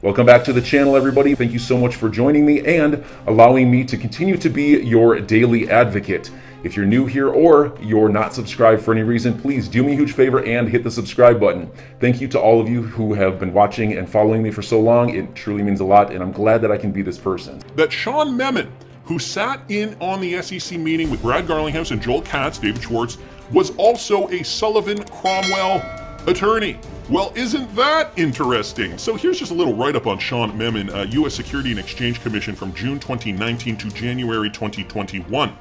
Welcome back to the channel, everybody. Thank you so much for joining me and allowing me to continue to be your daily advocate. If you're new here or you're not subscribed for any reason, please do me a huge favor and hit the subscribe button. Thank you to all of you who have been watching and following me for so long. It truly means a lot, and I'm glad that I can be this person. That Sean Memon, who sat in on the SEC meeting with Brad Garlinghouse and Joel Katz, David Schwartz, was also a Sullivan Cromwell attorney. Well, isn't that interesting? So here's just a little write-up on Sean Memon, U.S. Security and Exchange Commission from June 2019 to January 2021.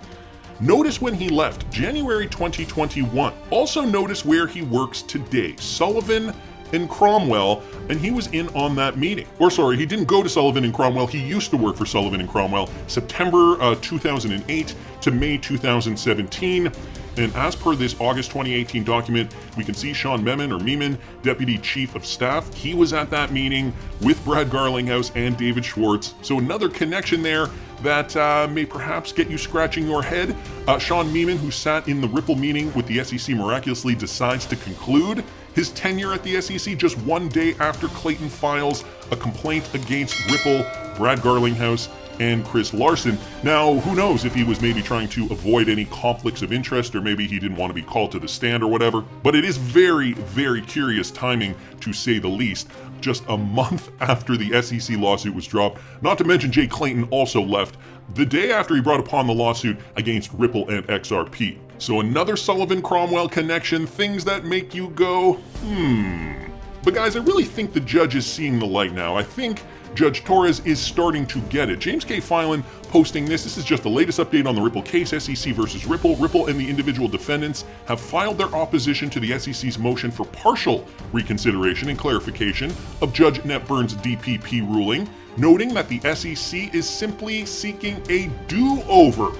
Notice when he left, January 2021. Also notice where he works today, Sullivan and Cromwell, and he was in on that meeting. Or sorry, he didn't go to Sullivan and Cromwell, he used to work for Sullivan and Cromwell, September 2008 to May 2017. And as per this August 2018 document, we can see Sean Memon, or Memon, Deputy Chief of Staff. He was at that meeting with Brad Garlinghouse and David Schwartz. So another connection there that may perhaps get you scratching your head. Sean Memon, who sat in the Ripple meeting with the SEC, miraculously decides to conclude his tenure at the SEC just one day after Clayton files a complaint against Ripple, Brad Garlinghouse, and Chris Larson. Now, who knows if he was maybe trying to avoid any conflicts of interest, or maybe he didn't want to be called to the stand or whatever. But it is very, very curious timing, to say the least, just a month after the SEC lawsuit was dropped. Not to mention Jay Clayton also left the day after he brought upon the lawsuit against Ripple and XRP. So another Sullivan Cromwell connection, things that make you go, But guys, I really think the judge is seeing the light now. I think Judge Torres is starting to get it. James K. Filan posting this. This is just the latest update on the Ripple case, SEC versus Ripple. Ripple and the individual defendants have filed their opposition to the SEC's motion for partial reconsideration and clarification of Judge Netburn's DPP ruling, noting that the SEC is simply seeking a do-over.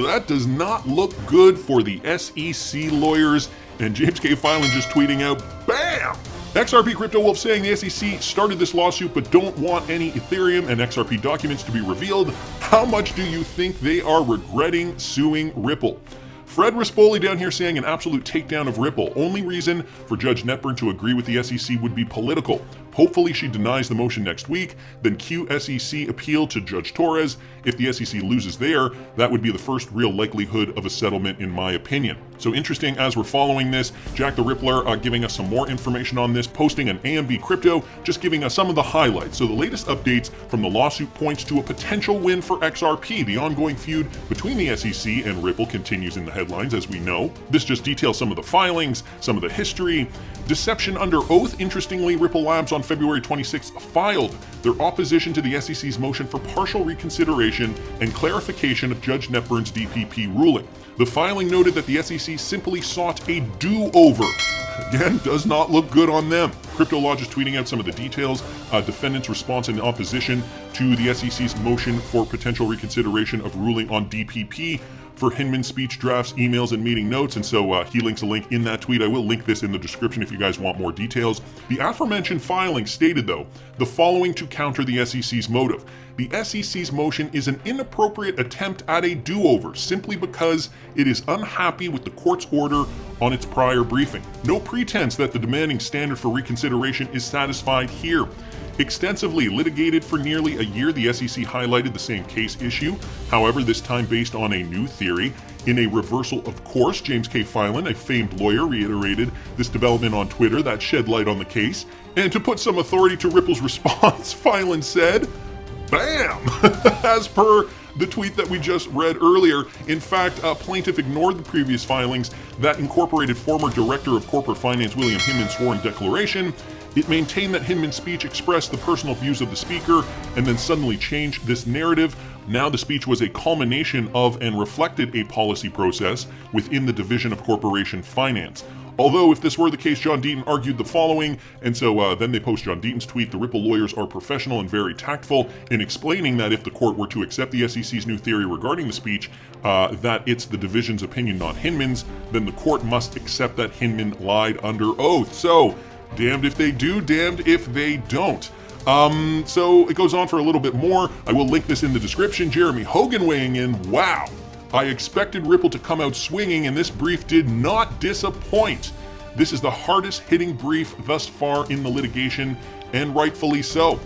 That does not look good for the SEC lawyers. And James K. Filan just tweeting out, BAM! XRP Crypto Wolf saying the SEC started this lawsuit but don't want any Ethereum and XRP documents to be revealed. How much do you think they are regretting suing Ripple? Fred Rispoli down here saying an absolute takedown of Ripple. Only reason for Judge Netburn to agree with the SEC would be political. Hopefully she denies the motion next week, then cue SEC appeal to Judge Torres. If the SEC loses there, that would be the first real likelihood of a settlement in my opinion. So interesting as we're following this, Jack the Rippler giving us some more information on this, posting an AMB Crypto, just giving us some of the highlights. So the latest updates from the lawsuit points to a potential win for XRP. The ongoing feud between the SEC and Ripple continues in the headlines, as we know. This just details some of the filings, some of the history. Deception under oath. Interestingly, Ripple Labs on February 26th filed their opposition to the SEC's motion for partial reconsideration and clarification of Judge Netburn's DPP ruling. The filing noted that the SEC simply sought a do-over. Again, does not look good on them. CryptoLodge is tweeting out some of the details. Defendants' response in opposition to the SEC's motion for potential reconsideration of ruling on DPP for Hinman speech drafts, emails, and meeting notes. And so he links a link in that tweet. I will link this in the description if you guys want more details. The aforementioned filing stated, though, the following to counter the SEC's motive. The SEC's motion is an inappropriate attempt at a do-over simply because it is unhappy with the court's order on its prior briefing. No pretense that the demanding standard for reconsideration is satisfied here. Extensively litigated for nearly a year, the SEC highlighted the same case issue, however, this time based on a new theory. In a reversal of course, James K. Filan, a famed lawyer, reiterated this development on Twitter that shed light on the case. And to put some authority to Ripple's response, Filan said, BAM! As per the tweet that we just read earlier. In fact, plaintiff ignored the previous filings that incorporated former Director of Corporate Finance William Hinman's sworn declaration. It maintained that Hinman's speech expressed the personal views of the speaker and then suddenly changed this narrative. Now the speech was a culmination of and reflected a policy process within the Division of Corporation Finance. Although if this were the case, John Deaton argued the following, and so then they post John Deaton's tweet, the Ripple lawyers are professional and very tactful in explaining that if the court were to accept the SEC's new theory regarding the speech, that it's the division's opinion, not Hinman's, then the court must accept that Hinman lied under oath. So, damned if they do, damned if they don't. So it goes on for a little bit more. I will link this in the description. Jeremy Hogan weighing in, wow. I expected Ripple to come out swinging, and this brief did not disappoint. This is the hardest hitting brief thus far in the litigation, and rightfully so.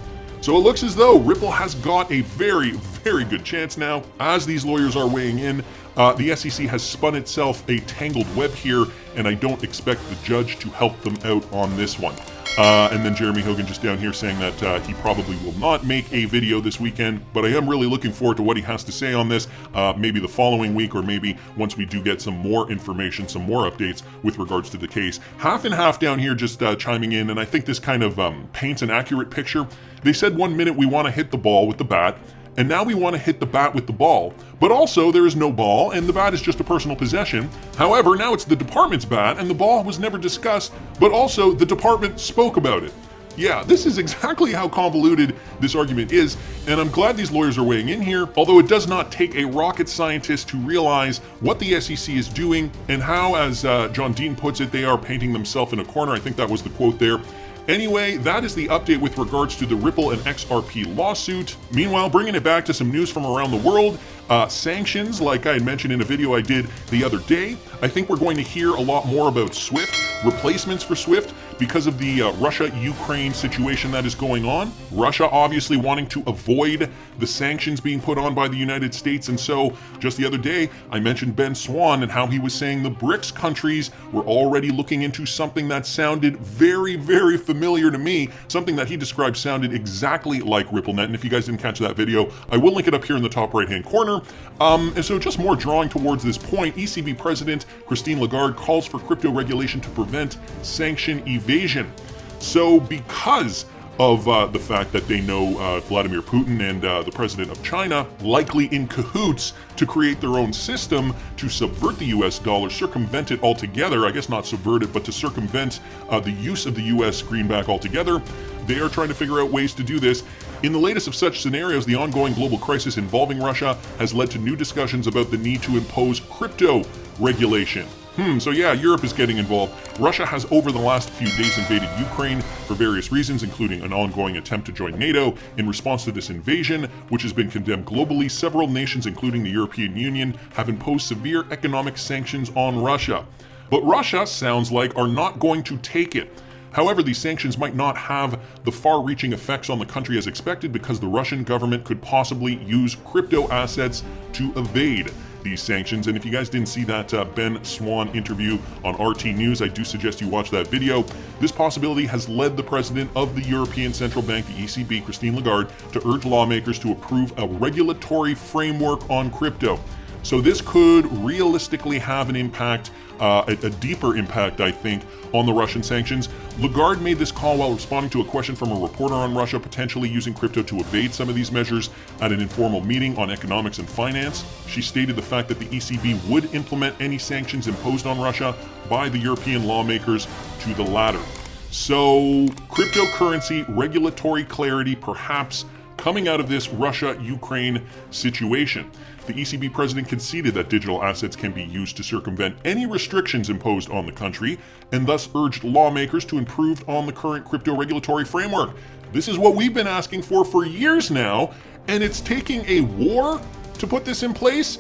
So it looks as though Ripple has got a very, very good chance now. As these lawyers are weighing in, the SEC has spun itself a tangled web here, and I don't expect the judge to help them out on this one. And then Jeremy Hogan just down here saying that he probably will not make a video this weekend, but I am really looking forward to what he has to say on this, maybe the following week, or maybe once we do get some more information, some more updates with regards to the case. Half and half down here just chiming in, and I think this kind of paints an accurate picture. They said 1 minute we want to hit the ball with the bat, and now we want to hit the bat with the ball. But also, there is no ball, and the bat is just a personal possession. However, now it's the department's bat, and the ball was never discussed, but also the department spoke about it. Yeah, this is exactly how convoluted this argument is, and I'm glad these lawyers are weighing in here, although it does not take a rocket scientist to realize what the SEC is doing, and how, as John Dean puts it, they are painting themselves in a corner. I think that was the quote there. Anyway, that is the update with regards to the Ripple and XRP lawsuit. Meanwhile, bringing it back to some news from around the world, sanctions, like I had mentioned in a video I did the other day. I think we're going to hear a lot more about SWIFT, replacements for SWIFT, because of the Russia-Ukraine situation that is going on. Russia obviously wanting to avoid the sanctions being put on by the United States, and so just the other day I mentioned Ben Swan and how he was saying the BRICS countries were already looking into something that sounded very, very familiar to me. Something that he described sounded exactly like RippleNet, and if you guys didn't catch that video, I will link it up here in the top right-hand corner. And so just more drawing towards this point, ECB President Christine Lagarde calls for crypto regulation to prevent sanction evasion. So because of the fact that they know Vladimir Putin and the president of China likely in cahoots to create their own system to subvert the US dollar, circumvent it altogether, I guess not subvert it, but to circumvent the use of the US greenback altogether, they are trying to figure out ways to do this. In the latest of such scenarios, the ongoing global crisis involving Russia has led to new discussions about the need to impose crypto regulation. So yeah, Europe is getting involved. Russia has over the last few days invaded Ukraine for various reasons, including an ongoing attempt to join NATO. In response to this invasion, which has been condemned globally, several nations, including the European Union, have imposed severe economic sanctions on Russia. But Russia, sounds like, are not going to take it. However, these sanctions might not have the far-reaching effects on the country as expected because the Russian government could possibly use crypto assets to evade these sanctions. And if you guys didn't see that Ben Swan interview on RT News, I do suggest you watch that video. This possibility has led the president of the European Central Bank, the ECB, Christine Lagarde, to urge lawmakers to approve a regulatory framework on crypto. So this could realistically have an impact, a deeper impact, I think, on the Russian sanctions. Lagarde made this call while responding to a question from a reporter on Russia potentially using crypto to evade some of these measures at an informal meeting on economics and finance. She stated the fact that the ECB would implement any sanctions imposed on Russia by the European lawmakers to the latter. So, cryptocurrency regulatory clarity perhaps coming out of this Russia-Ukraine situation. The ECB president conceded that digital assets can be used to circumvent any restrictions imposed on the country, and thus urged lawmakers to improve on the current crypto regulatory framework. This is what we've been asking for years now, and it's taking a war to put this in place?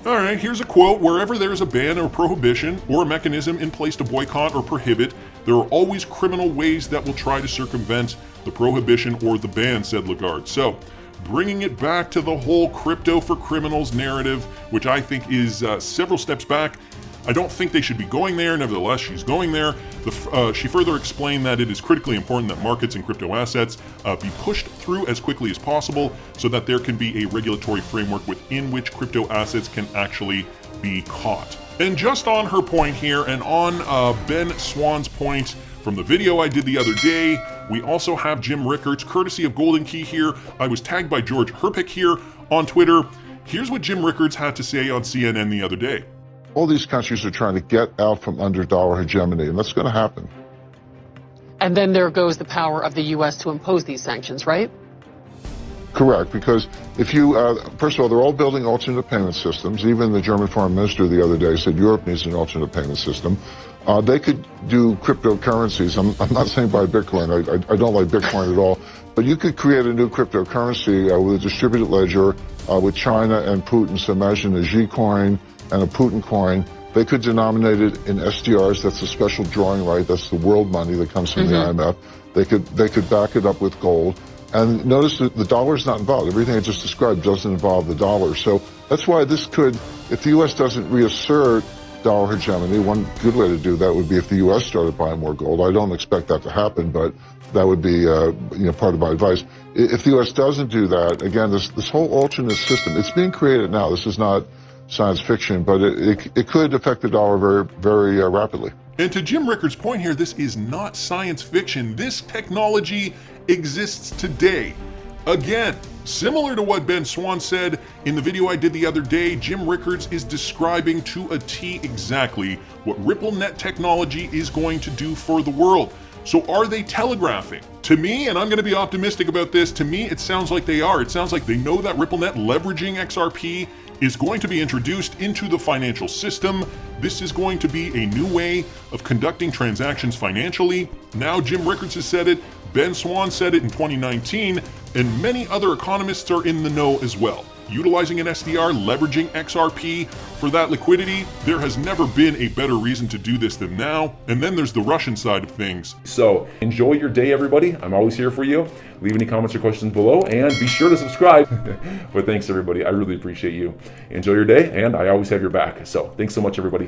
All right, here's a quote. Wherever there is a ban or prohibition or a mechanism in place to boycott or prohibit, there are always criminal ways that will try to circumvent the prohibition or the ban, said Lagarde. So, bringing it back to the whole crypto for criminals narrative, which I think is several steps back. I don't think they should be going there. Nevertheless, she's going there. She further explained that it is critically important that markets and crypto assets be pushed through as quickly as possible so that there can be a regulatory framework within which crypto assets can actually be caught. And just on her point here, and on Ben Swan's point from the video I did the other day, we also have Jim Rickards, courtesy of Golden Key here. I was tagged by George Herpick here on Twitter. Here's what Jim Rickards had to say on CNN the other day. All these countries are trying to get out from under dollar hegemony, and that's going to happen. And then there goes the power of the U.S. to impose these sanctions, right? Correct, because if you, first of all, they're all building alternate payment systems. Even the German foreign minister the other day said Europe needs an alternate payment system. They could do cryptocurrencies. I'm not saying buy Bitcoin. I don't like Bitcoin at all. But you could create a new cryptocurrency with a distributed ledger with China and Putin. So imagine a Xi coin and a Putin coin. They could denominate it in SDRs. That's a special drawing right. That's the world money that comes from the IMF. They could back it up with gold. And notice that the dollar is not involved. Everything I just described doesn't involve the dollar. So that's why this could, if the U.S. doesn't reassert dollar hegemony, one good way to do that would be if the U.S. started buying more gold. I don't expect that to happen, but that would be part of my advice. If the U.S. doesn't do that, again, this whole alternate system, it's being created now. This is not science fiction, but it could affect the dollar very, very rapidly. And to Jim Rickards' point here, this is not science fiction. This technology exists today. Again, similar to what Ben Swan said in the video I did the other day, Jim Rickards is describing to a T exactly what RippleNet technology is going to do for the world. So are they telegraphing? To me, and I'm going to be optimistic about this, to me it sounds like they are. It sounds like they know that RippleNet leveraging XRP is going to be introduced into the financial system. This is going to be a new way of conducting transactions financially. Now Jim Rickards has said it, Ben Swan said it in 2019, and many other economists are in the know as well. Utilizing an SDR, leveraging XRP for that liquidity, there has never been a better reason to do this than now. And then there's the Russian side of things. So enjoy your day, everybody. I'm always here for you. Leave any comments or questions below, and be sure to subscribe. But thanks, everybody. I really appreciate you. Enjoy your day, and I always have your back. So thanks so much, everybody.